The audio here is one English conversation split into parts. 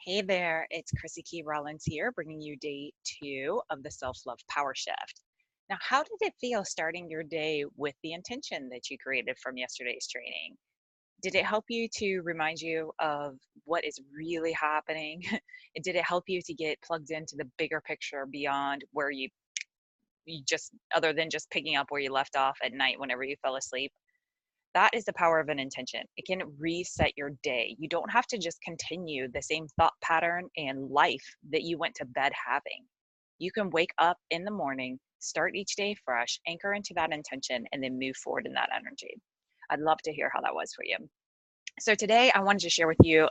Hey there, it's Chrissy Key Rollins here, bringing you day 2 of the Self Love Power Shift. Now, how did it feel starting your day with the intention that you created from yesterday's training? Did it help you to remind you of what is really happening? And did it help you to get plugged into the bigger picture beyond where you just, other than just picking up where you left off at night whenever you fell asleep? That is the power of an intention. It can reset your day. You don't have to just continue the same thought pattern and life that you went to bed having. You can wake up in the morning, start each day fresh, anchor into that intention, and then move forward in that energy. I'd love to hear how that was for you. So today I wanted to share with you,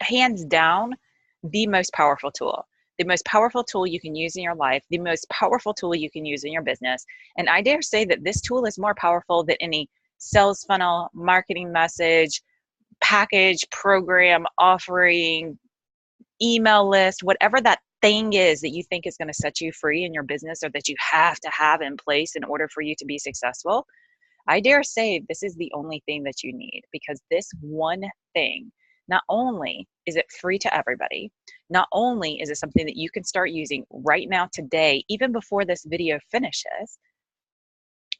hands down, the most powerful tool. The most powerful tool you can use in your life, the most powerful tool you can use in your business. And I dare say that this tool is more powerful than any sales funnel, marketing message, package, program, offering, email list, whatever that thing is that you think is going to set you free in your business or that you have to have in place in order for you to be successful. I dare say this is the only thing that you need, because this one thing, not only is it free to everybody, not only is it something that you can start using right now today, even before this video finishes,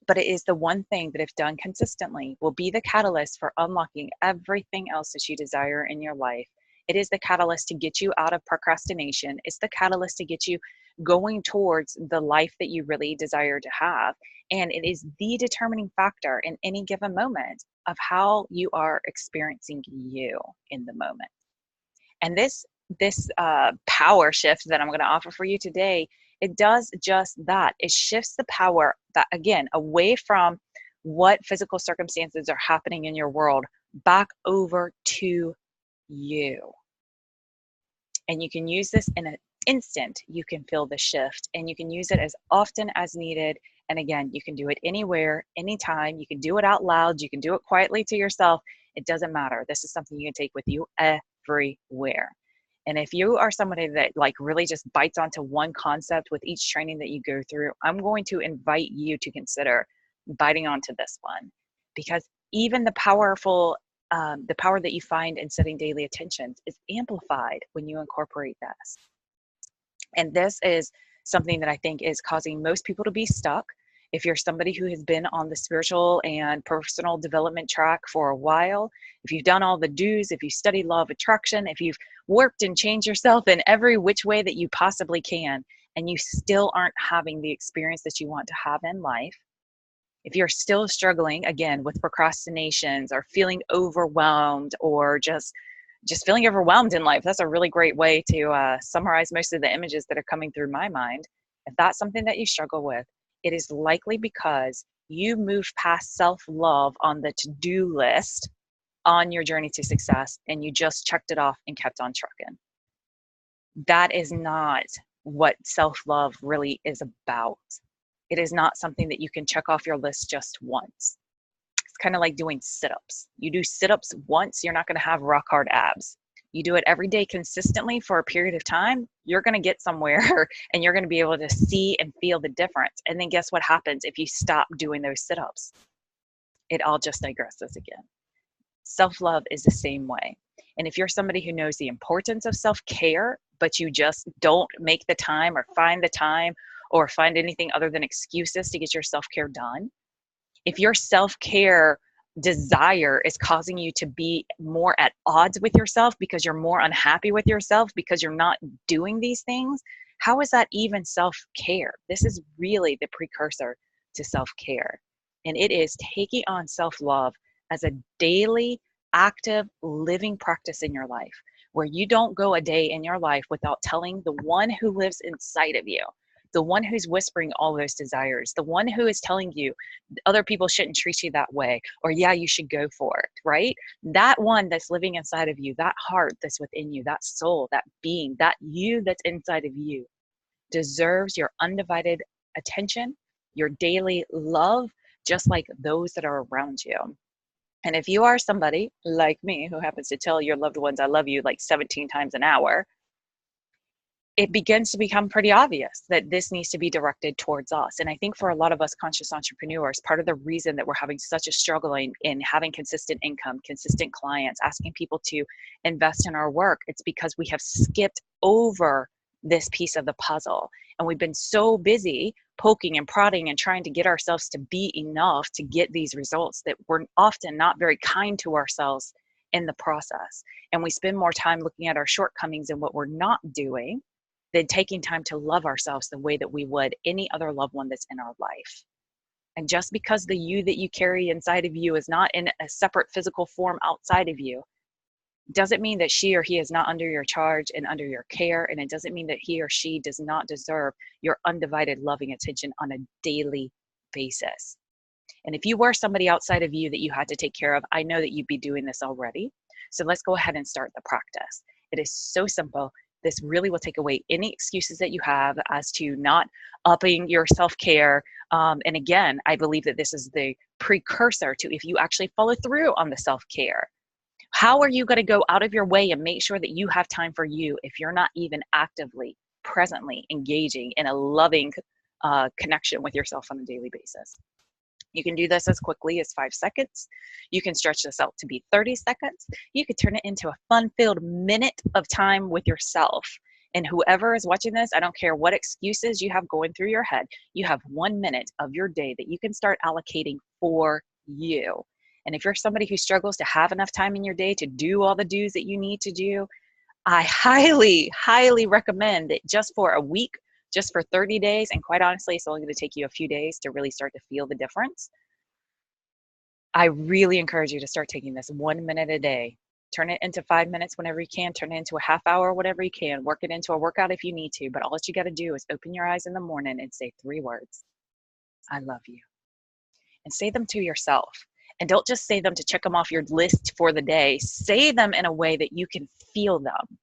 but it is the one thing that, if done consistently, will be the catalyst for unlocking everything else that you desire in your life. It is the catalyst to get you out of procrastination. It's the catalyst to get you going towards the life that you really desire to have. And it is the determining factor in any given moment of how you are experiencing you in the moment. And this power shift that I'm going to offer for you today, it does just that. It shifts the power that, again, away from what physical circumstances are happening in your world back over to you. And you can use this in an instant. You can feel the shift, and you can use it as often as needed. And again, you can do it anywhere, anytime. You can do it out loud. You can do it quietly to yourself. It doesn't matter. This is something you can take with you everywhere. And if you are somebody that like really just bites onto one concept with each training that you go through, I'm going to invite you to consider biting onto this one, because even the power that you find in setting daily attentions is amplified when you incorporate this. And this is something that I think is causing most people to be stuck. If you're somebody who has been on the spiritual and personal development track for a while, if you've done all the do's, if you studied law of attraction, if you've worked and changed yourself in every which way that you possibly can, and you still aren't having the experience that you want to have in life, if you're still struggling, again, with procrastinations or feeling overwhelmed, or just feeling overwhelmed in life, that's a really great way to summarize most of the images that are coming through my mind. If that's something that you struggle with, it is likely because you moved past self-love on the to-do list on your journey to success, and you just checked it off and kept on trucking. That is not what self-love really is about. It is not something that you can check off your list just once. It's kind of like doing sit-ups. You do sit-ups once, you're not going to have rock hard abs. You do it every day consistently for a period of time, you're going to get somewhere and you're going to be able to see and feel the difference. And then guess what happens if you stop doing those sit-ups? It all just digresses again. Self-love is the same way. And if you're somebody who knows the importance of self-care, but you just don't make the time or find the time or find anything other than excuses to get your self-care done, if your self-care desire is causing you to be more at odds with yourself because you're more unhappy with yourself because you're not doing these things, how is that even self-care? This is really the precursor to self-care. And it is taking on self-love as a daily, active, living practice in your life, where you don't go a day in your life without telling the one who lives inside of you, the one who's whispering all those desires, the one who is telling you other people shouldn't treat you that way, or yeah, you should go for it, right? That one that's living inside of you, that heart that's within you, that soul, that being, that you that's inside of you, deserves your undivided attention, your daily love, just like those that are around you. And if you are somebody like me who happens to tell your loved ones I love you like 17 times an hour, it begins to become pretty obvious that this needs to be directed towards us. And I think for a lot of us conscious entrepreneurs, part of the reason that we're having such a struggle in having consistent income, consistent clients, asking people to invest in our work, it's because we have skipped over this piece of the puzzle. And we've been so busy poking and prodding and trying to get ourselves to be enough to get these results that we're often not very kind to ourselves in the process. And we spend more time looking at our shortcomings and what we're not doing than taking time to love ourselves the way that we would any other loved one that's in our life. And just because the you that you carry inside of you is not in a separate physical form outside of you, doesn't mean that she or he is not under your charge and under your care. And it doesn't mean that he or she does not deserve your undivided loving attention on a daily basis. And if you were somebody outside of you that you had to take care of, I know that you'd be doing this already. So let's go ahead and start the practice. It is so simple. This really will take away any excuses that you have as to not upping your self-care. And again, I believe that this is the precursor to if you actually follow through on the self-care. How are you going to go out of your way and make sure that you have time for you if you're not even actively, presently engaging in a loving connection with yourself on a daily basis? You can do this as quickly as 5 seconds. You can stretch this out to be 30 seconds. You could turn it into a fun-filled minute of time with yourself. And whoever is watching this, I don't care what excuses you have going through your head, you have 1 minute of your day that you can start allocating for you. And if you're somebody who struggles to have enough time in your day to do all the do's that you need to do, I highly, highly recommend that just for a week, just for 30 days, and quite honestly, it's only going to take you a few days to really start to feel the difference. I really encourage you to start taking this 1 minute a day. Turn it into 5 minutes whenever you can. Turn it into a half hour, whatever you can. Work it into a workout if you need to. But all that you got to do is open your eyes in the morning and say 3 words. I love you. And say them to yourself. And don't just say them to check them off your list for the day. Say them in a way that you can feel them.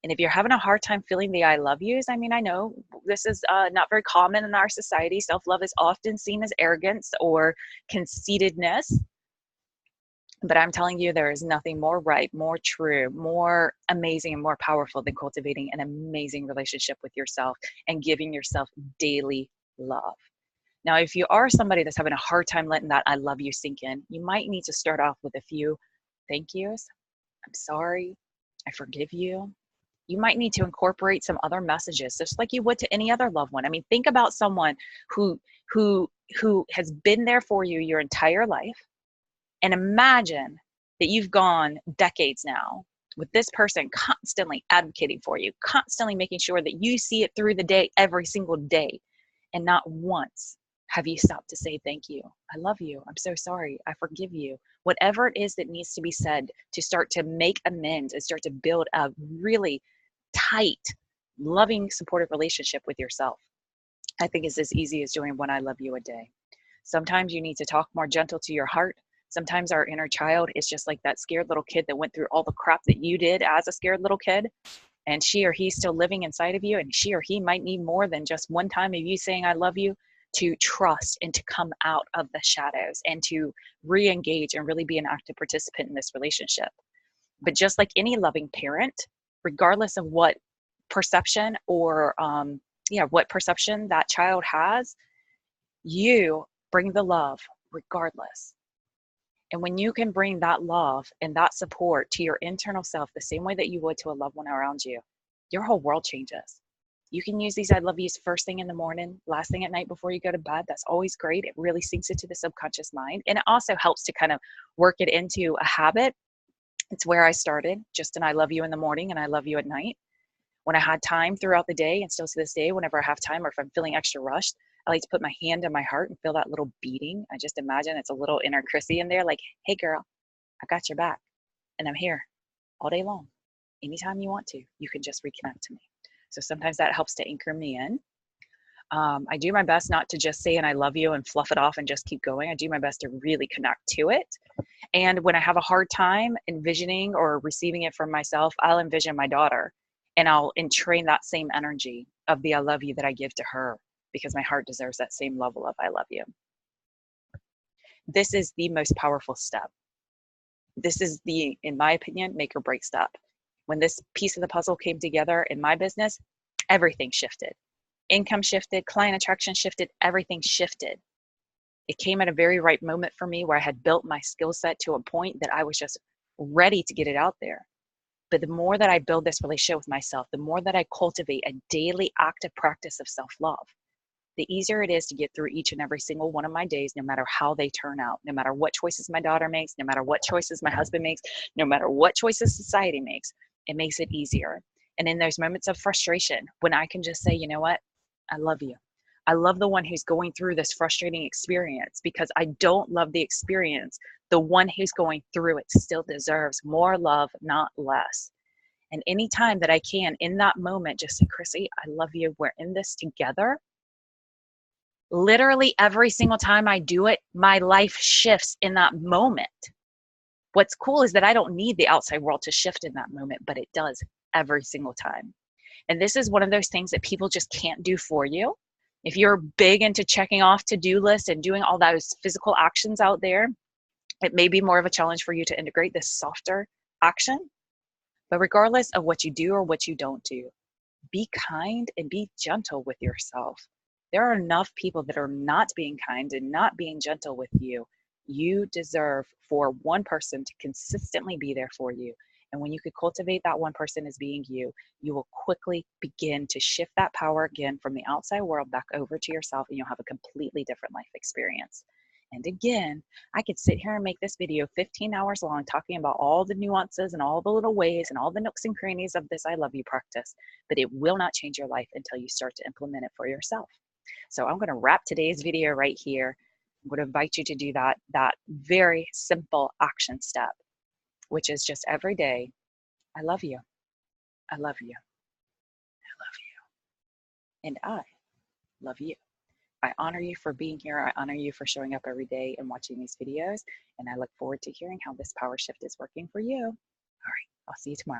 And if you're having a hard time feeling the I love yous, I mean, I know this is not very common in our society. Self-love is often seen as arrogance or conceitedness. But I'm telling you, there is nothing more right, more true, more amazing, and more powerful than cultivating an amazing relationship with yourself and giving yourself daily love. Now, if you are somebody that's having a hard time letting that I love you sink in, you might need to start off with a few thank yous. I'm sorry. I forgive you. You might need to incorporate some other messages, just like you would to any other loved one. I mean, think about someone who has been there for you your entire life, and imagine that you've gone decades now with this person constantly advocating for you, constantly making sure that you see it through the day every single day, and not once have you stopped to say thank you. I love you. I'm so sorry. I forgive you. Whatever it is that needs to be said to start to make amends and start to build a really tight, loving, supportive relationship with yourself, I think is as easy as doing one I love you a day. Sometimes you need to talk more gentle to your heart. Sometimes our inner child is just like that scared little kid that went through all the crap that you did as a scared little kid. And she or he's still living inside of you. And she or he might need more than just one time of you saying, I love you, to trust and to come out of the shadows and to re-engage and really be an active participant in this relationship. But just like any loving parent, regardless of what perception or what perception that child has, you bring the love regardless. And when you can bring that love and that support to your internal self the same way that you would to a loved one around you, your whole world changes. You can use these I love yous first thing in the morning, last thing at night before you go to bed. That's always great. It really sinks into the subconscious mind. And it also helps to kind of work it into a habit. It's where I started, just an I love you in the morning and I love you at night. When I had time throughout the day, and still to this day, whenever I have time or if I'm feeling extra rushed, I like to put my hand on my heart and feel that little beating. I just imagine it's a little inner Chrissy in there like, hey girl, I got your back and I'm here all day long. Anytime you want to, you can just reconnect to me. So sometimes that helps to anchor me in. I do my best not to just say and I love you and fluff it off and just keep going. I do my best to really connect to it. And when I have a hard time envisioning or receiving it from myself, I'll envision my daughter and I'll entrain that same energy of the I love you that I give to her, because my heart deserves that same level of I love you. This is the most powerful step. This is the, in my opinion, make or break step. When this piece of the puzzle came together in my business, everything shifted. Income shifted, client attraction shifted, everything shifted. It came at a very right moment for me where I had built my skill set to a point that I was just ready to get it out there. But the more that I build this relationship with myself, the more that I cultivate a daily active practice of self-love, the easier it is to get through each and every single one of my days, no matter how they turn out, no matter what choices my daughter makes, no matter what choices my husband makes, no matter what choices society makes, it makes it easier. And in those moments of frustration, when I can just say, you know what, I love you. I love the one who's going through this frustrating experience because I don't love the experience. The one who's going through it still deserves more love, not less. And anytime that I can, in that moment, just say, Chrissy, I love you. We're in this together. Literally every single time I do it, my life shifts in that moment. What's cool is that I don't need the outside world to shift in that moment, but it does every single time. And this is one of those things that people just can't do for you. If you're big into checking off to-do lists and doing all those physical actions out there, it may be more of a challenge for you to integrate this softer action. But regardless of what you do or what you don't do, be kind and be gentle with yourself. There are enough people that are not being kind and not being gentle with you. You deserve for one person to consistently be there for you. And when you could cultivate that one person as being you, you will quickly begin to shift that power again from the outside world back over to yourself, and you'll have a completely different life experience. And again, I could sit here and make this video 15 hours long talking about all the nuances and all the little ways and all the nooks and crannies of this I love you practice, but it will not change your life until you start to implement it for yourself. So I'm going to wrap today's video right here. I'm going to invite you to do that very simple action step, which is just every day, I love you, I love you, I love you, and I love you. I honor you for being here. I honor you for showing up every day and watching these videos. And I look forward to hearing how this power shift is working for you. All right, I'll see you tomorrow.